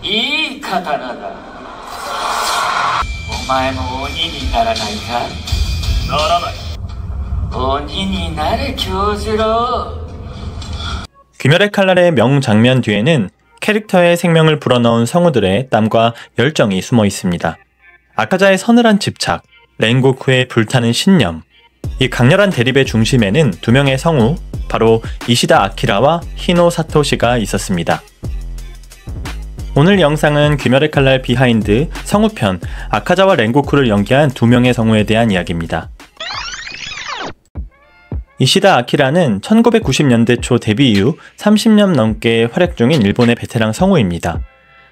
いい刀だ。お前も鬼にならないか？ならない。鬼になれ교주로. 귀멸의 칼날의 명장면 뒤에는 캐릭터의 생명을 불어넣은 성우들의 땀과 열정이 숨어 있습니다. 아카자의 서늘한 집착, 렌고쿠의 불타는 신념. 이 강렬한 대립의 중심에는 두 명의 성우, 바로 이시다 아키라와 히노 사토시가 있었습니다. 오늘 영상은 귀멸의 칼날 비하인드 성우편 아카자와 렌고쿠를 연기한 두 명의 성우에 대한 이야기입니다. 이시다 아키라는 1990년대 초 데뷔 이후 30년 넘게 활약 중인 일본의 베테랑 성우입니다.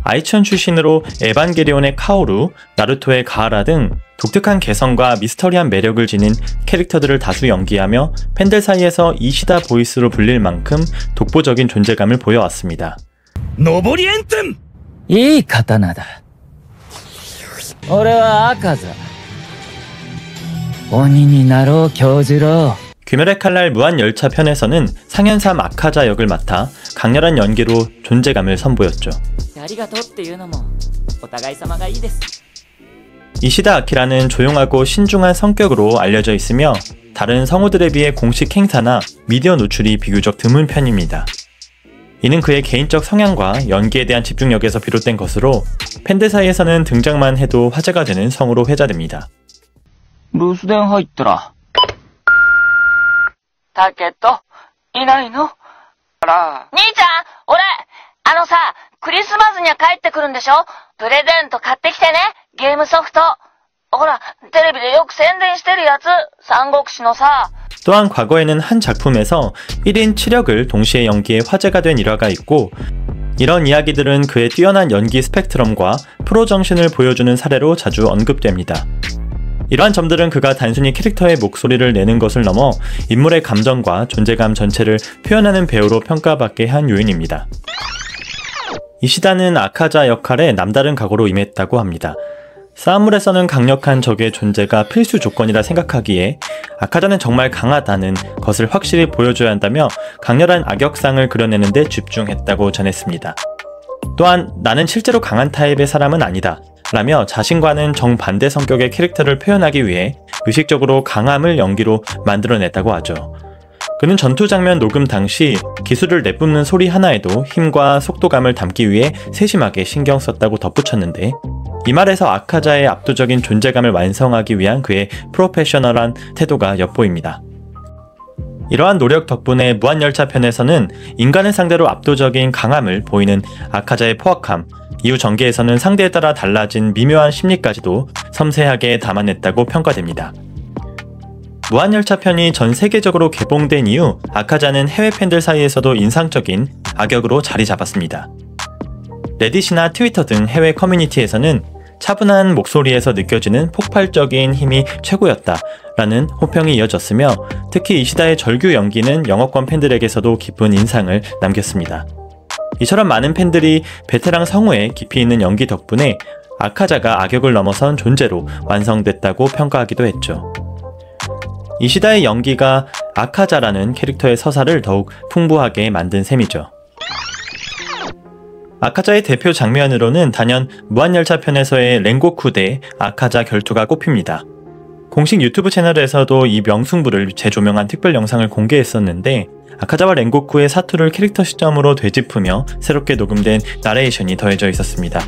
아이치원 출신으로 에반게리온의 카오루, 나루토의 가하라 등 독특한 개성과 미스터리한 매력을 지닌 캐릭터들을 다수 연기하며 팬들 사이에서 이시다 보이스로 불릴 만큼 독보적인 존재감을 보여왔습니다. 노보리 엔템! いい刀だ。俺は赤座。鬼になろう교주로. 귀멸의 칼날 무한열차 편에서는 상현삼 아카자 역을 맡아 강렬한 연기로 존재감을 선보였죠. 이시다 아키라는 조용하고 신중한 성격으로 알려져 있으며 다른 성우들에 비해 공식 행사나 미디어 노출이 비교적 드문 편입니다. 이는 그의 개인적 성향과 연기에 대한 집중력에서 비롯된 것으로 팬들 사이에서는 등장만 해도 화제가 되는 성우로 회자됩니다.留守電入ったら。タケト、いないの？あら。兄ちゃん、俺、さ、クリスマスには帰ってくるんでしょ？プレゼント買ってきてね、ゲームソフト。ほら、テレビでよく宣伝してるやつ、三国志のさ。 또한 과거에는 한 작품에서 1인 7역을 동시에 연기해 화제가 된 일화가 있고 이런 이야기들은 그의 뛰어난 연기 스펙트럼과 프로 정신을 보여주는 사례로 자주 언급됩니다. 이러한 점들은 그가 단순히 캐릭터의 목소리를 내는 것을 넘어 인물의 감정과 존재감 전체를 표현하는 배우로 평가받게 한 요인입니다. 이시다는 아카자 역할에 남다른 각오로 임했다고 합니다. 싸움물에서는 강력한 적의 존재가 필수 조건이라 생각하기에 아카자는 정말 강하다는 것을 확실히 보여줘야 한다며 강렬한 악역상을 그려내는 데 집중했다고 전했습니다. 또한 나는 실제로 강한 타입의 사람은 아니다 라며 자신과는 정반대 성격의 캐릭터를 표현하기 위해 의식적으로 강함을 연기로 만들어냈다고 하죠. 그는 전투 장면 녹음 당시 기술을 내뿜는 소리 하나에도 힘과 속도감을 담기 위해 세심하게 신경 썼다고 덧붙였는데 이 말에서 아카자의 압도적인 존재감을 완성하기 위한 그의 프로페셔널한 태도가 엿보입니다. 이러한 노력 덕분에 무한열차 편에서는 인간을 상대로 압도적인 강함을 보이는 아카자의 포악함, 이후 전개에서는 상대에 따라 달라진 미묘한 심리까지도 섬세하게 담아냈다고 평가됩니다. 무한열차 편이 전 세계적으로 개봉된 이후 아카자는 해외 팬들 사이에서도 인상적인 악역으로 자리 잡았습니다. 레딧이나 트위터 등 해외 커뮤니티에서는 차분한 목소리에서 느껴지는 폭발적인 힘이 최고였다 라는 호평이 이어졌으며 특히 이시다의 절규 연기는 영어권 팬들에게서도 깊은 인상을 남겼습니다. 이처럼 많은 팬들이 베테랑 성우의 깊이 있는 연기 덕분에 아카자가 악역을 넘어선 존재로 완성됐다고 평가하기도 했죠. 이시다의 연기가 아카자라는 캐릭터의 서사를 더욱 풍부하게 만든 셈이죠. 아카자의 대표 장면으로는 단연 무한열차 편에서의 렌고쿠 대 아카자 결투가 꼽힙니다. 공식 유튜브 채널에서도 이 명승부를 재조명한 특별 영상을 공개했었는데 아카자와 렌고쿠의 사투를 캐릭터 시점으로 되짚으며 새롭게 녹음된 나레이션이 더해져 있었습니다.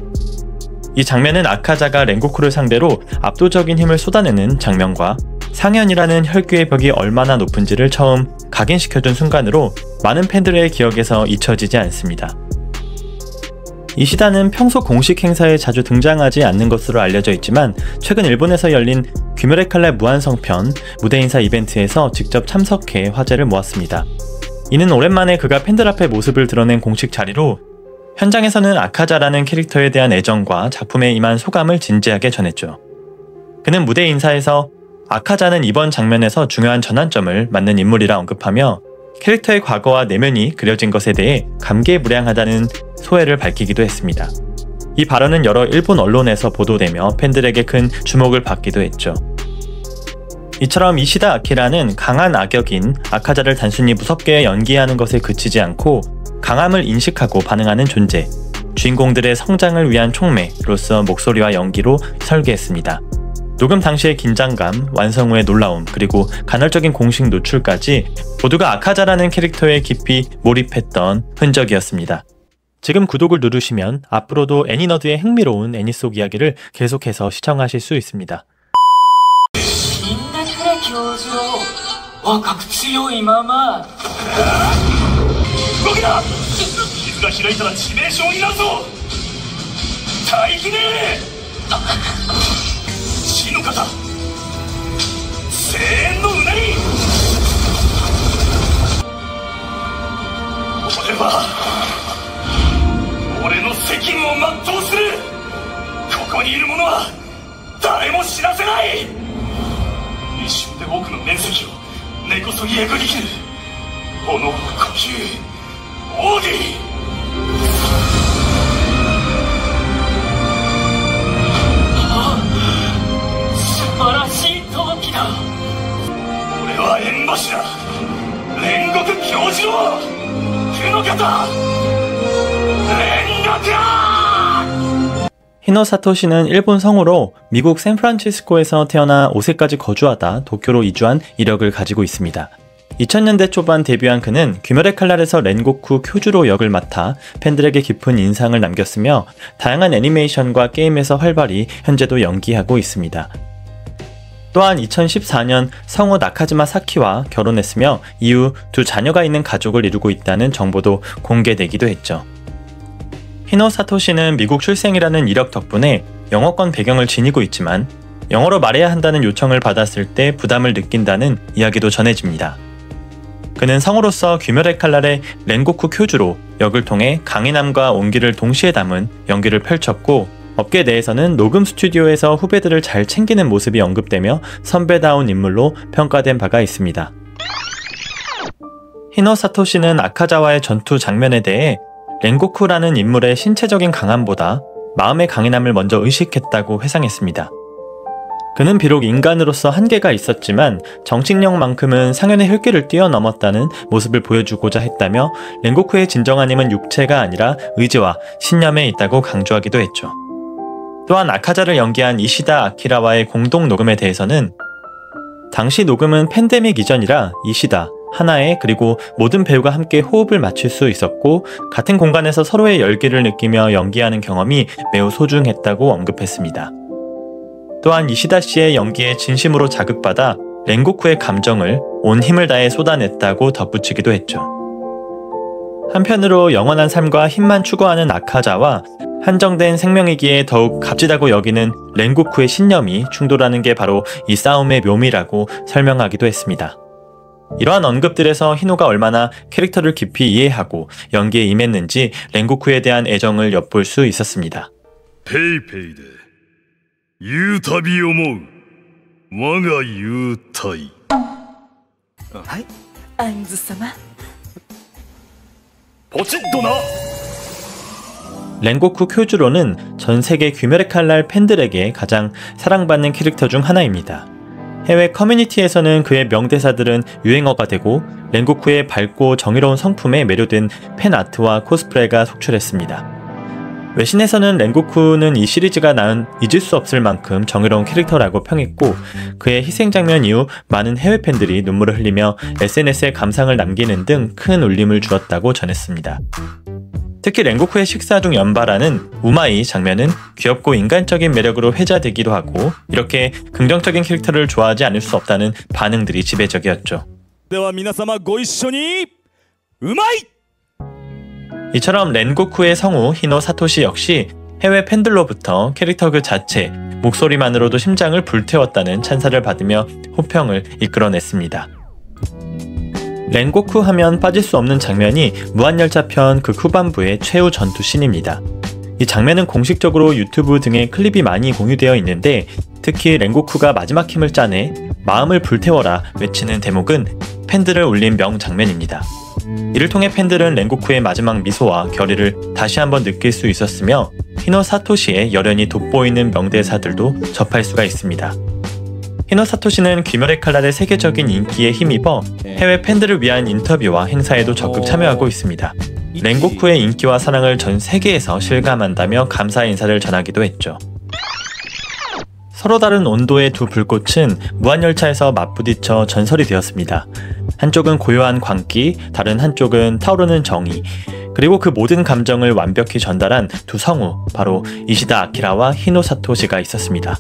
이 장면은 아카자가 렌고쿠를 상대로 압도적인 힘을 쏟아내는 장면과 상현이라는 혈귀의 벽이 얼마나 높은지를 처음 각인시켜준 순간으로 많은 팬들의 기억에서 잊혀지지 않습니다. 이시다는 평소 공식 행사에 자주 등장하지 않는 것으로 알려져 있지만 최근 일본에서 열린 귀멸의 칼날 무한성편 무대 인사 이벤트에서 직접 참석해 화제를 모았습니다. 이는 오랜만에 그가 팬들 앞에 모습을 드러낸 공식 자리로 현장에서는 아카자라는 캐릭터에 대한 애정과 작품에 임한 소감을 진지하게 전했죠. 그는 무대 인사에서 아카자는 이번 장면에서 중요한 전환점을 맞는 인물이라 언급하며 캐릭터의 과거와 내면이 그려진 것에 대해 감개무량하다는 소회를 밝히기도 했습니다. 이 발언은 여러 일본 언론에서 보도되며 팬들에게 큰 주목을 받기도 했죠. 이처럼 이시다 아키라는 강한 악역인 아카자를 단순히 무섭게 연기하는 것에 그치지 않고 강함을 인식하고 반응하는 존재, 주인공들의 성장을 위한 촉매로서 목소리와 연기로 설계했습니다. 녹음 당시의 긴장감, 완성 후의 놀라움, 그리고 간헐적인 공식 노출까지 모두가 아카자라는 캐릭터에 깊이 몰입했던 흔적이었습니다. 지금 구독을 누르시면 앞으로도 애니너드의 흥미로운 애니 속 이야기를 계속해서 시청하실 수 있습니다. 教授を若く強いまま動きだ。傷が開いたら致命傷になるぞ。待機ね死の方声援のうなり。俺は俺の責務を全うする。ここにいる者は誰も知らせない。一瞬で多くの面積を根こそぎえぐりきる炎の呼吸オーディ。素晴らしい闘気だ。俺は縁柱煉獄教授の負の方煉獄だ。 히노 사토시는 일본 성우로 미국 샌프란시스코에서 태어나 5세까지 거주하다 도쿄로 이주한 이력을 가지고 있습니다. 2000년대 초반 데뷔한 그는 귀멸의 칼날에서 렌고쿠 쿄주로 역을 맡아 팬들에게 깊은 인상을 남겼으며 다양한 애니메이션과 게임에서 활발히 현재도 연기하고 있습니다. 또한 2014년 성우 나카지마 사키와 결혼했으며 이후 두 자녀가 있는 가족을 이루고 있다는 정보도 공개되기도 했죠. 히노 사토시는 미국 출생이라는 이력 덕분에 영어권 배경을 지니고 있지만 영어로 말해야 한다는 요청을 받았을 때 부담을 느낀다는 이야기도 전해집니다. 그는 성우로서 귀멸의 칼날의 렌고쿠 쿄주로 역을 통해 강인함과 온기를 동시에 담은 연기를 펼쳤고 업계 내에서는 녹음 스튜디오에서 후배들을 잘 챙기는 모습이 언급되며 선배다운 인물로 평가된 바가 있습니다. 히노 사토시는 아카자와의 전투 장면에 대해 렌고쿠라는 인물의 신체적인 강함보다 마음의 강인함을 먼저 의식했다고 회상했습니다. 그는 비록 인간으로서 한계가 있었지만 정신력만큼은 상연의 혈기를 뛰어넘었다는 모습을 보여주고자 했다며 렌고쿠의 진정한 힘은 육체가 아니라 의지와 신념에 있다고 강조하기도 했죠. 또한 아카자를 연기한 이시다 아키라와의 공동 녹음에 대해서는 당시 녹음은 팬데믹 이전이라 이시다, 하나에 그리고 모든 배우가 함께 호흡을 맞출 수 있었고 같은 공간에서 서로의 열기를 느끼며 연기하는 경험이 매우 소중했다고 언급했습니다. 또한 이시다 씨의 연기에 진심으로 자극받아 렌고쿠의 감정을 온 힘을 다해 쏟아냈다고 덧붙이기도 했죠. 한편으로 영원한 삶과 힘만 추구하는 아카자와 한정된 생명이기에 더욱 값지다고 여기는 렌고쿠의 신념이 충돌하는 게 바로 이 싸움의 묘미라고 설명하기도 했습니다. 이러한 언급들에서 히노가 얼마나 캐릭터를 깊이 이해하고 연기에 임했는지 렌고쿠에 대한 애정을 엿볼 수 있었습니다. 페이페이で言うたび思う我が言うたい。はい、アンズ様。ポチッとな。 렌고쿠 쿄주로는 전 세계 귀멸의 칼날 팬들에게 가장 사랑받는 캐릭터 중 하나입니다. 해외 커뮤니티에서는 그의 명대사들은 유행어가 되고 렌고쿠의 밝고 정의로운 성품에 매료된 팬아트와 코스프레가 속출했습니다. 외신에서는 렌고쿠는 이 시리즈가 낳은 잊을 수 없을 만큼 정의로운 캐릭터라고 평했고 그의 희생 장면 이후 많은 해외 팬들이 눈물을 흘리며 SNS에 감상을 남기는 등 큰 울림을 주었다고 전했습니다. 특히 렌고쿠의 식사 중 연발하는 우마이 장면은 귀엽고 인간적인 매력으로 회자되기도 하고 이렇게 긍정적인 캐릭터를 좋아하지 않을 수 없다는 반응들이 지배적이었죠. 이처럼 렌고쿠의 성우 히노 사토시 역시 해외 팬들로부터 캐릭터 그 자체, 목소리만으로도 심장을 불태웠다는 찬사를 받으며 호평을 이끌어냈습니다. 렌고쿠 하면 빠질 수 없는 장면이 무한열차편 극 후반부의 최후 전투 씬입니다. 이 장면은 공식적으로 유튜브 등의 클립이 많이 공유되어 있는데 특히 렌고쿠가 마지막 힘을 짜내 마음을 불태워라 외치는 대목은 팬들을 울린 명장면입니다. 이를 통해 팬들은 렌고쿠의 마지막 미소와 결의를 다시 한번 느낄 수 있었으며 히노 사토시의 열연이 돋보이는 명대사들도 접할 수가 있습니다. 히노 사토시는 귀멸의 칼날의 세계적인 인기에 힘입어 해외 팬들을 위한 인터뷰와 행사에도 적극 참여하고 있습니다. 렌고쿠의 인기와 사랑을 전 세계에서 실감한다며 감사 인사를 전하기도 했죠. 서로 다른 온도의 두 불꽃은 무한열차에서 맞부딪혀 전설이 되었습니다. 한쪽은 고요한 광기, 다른 한쪽은 타오르는 정의, 그리고 그 모든 감정을 완벽히 전달한 두 성우, 바로 이시다 아키라와 히노 사토시가 있었습니다.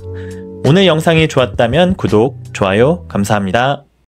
오늘 영상이 좋았다면 구독, 좋아요 감사합니다.